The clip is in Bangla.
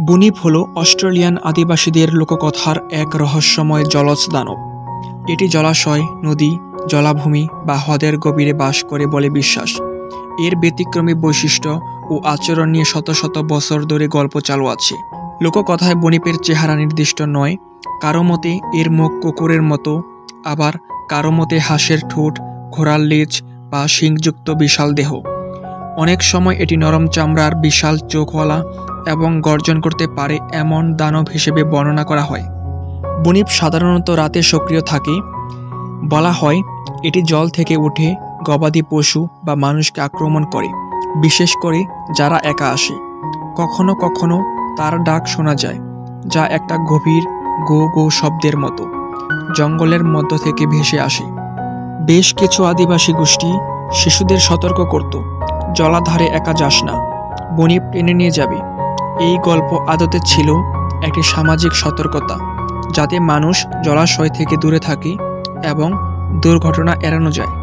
বুনিপ হল অস্ট্রেলিয়ান আদিবাসীদের লোককথার এক রহস্যময় জলজ দানব। এটি জলাশয়, নদী, জলাভূমি বা হ্রদের গভীরে বাস করে বলে বিশ্বাস। এর ব্যতিক্রমী বৈশিষ্ট্য ও আচরণ নিয়ে শত শত বছর ধরে গল্প চালু আছে। লোককথায় বনিপের চেহারা নির্দিষ্ট নয়, কারো মতে এর মুখ কুকুরের মতো, আবার কারো মতে হাঁসের ঠোঁট, ঘোড়ার লেজ বা শিংযুক্ত বিশাল দেহ। অনেক সময় এটি নরম চামড়ার, বিশাল চোখওয়ালা এবং গর্জন করতে পারে এমন দানব হিসেবে বর্ণনা করা হয়। বুনিপ সাধারণত রাতে সক্রিয় থাকে। বলা হয় এটি জল থেকে উঠে গবাদি পশু বা মানুষকে আক্রমণ করে, বিশেষ করে যারা একা আসে। কখনো কখনো তার ডাক শোনা যায়, যা একটা গভীর গো গো শব্দের মতো জঙ্গলের মধ্য থেকে ভেসে আসে। বেশ কিছু আদিবাসী গোষ্ঠী শিশুদের সতর্ক করত, জলাধারে একা যাস না, বনিপ টেনে নিয়ে যাবে। এই গল্প আদতে ছিল একটি সামাজিক সতর্কতা, যাতে মানুষ জলাশয় থেকে দূরে থাকে এবং দুর্ঘটনা এড়ানো যায়।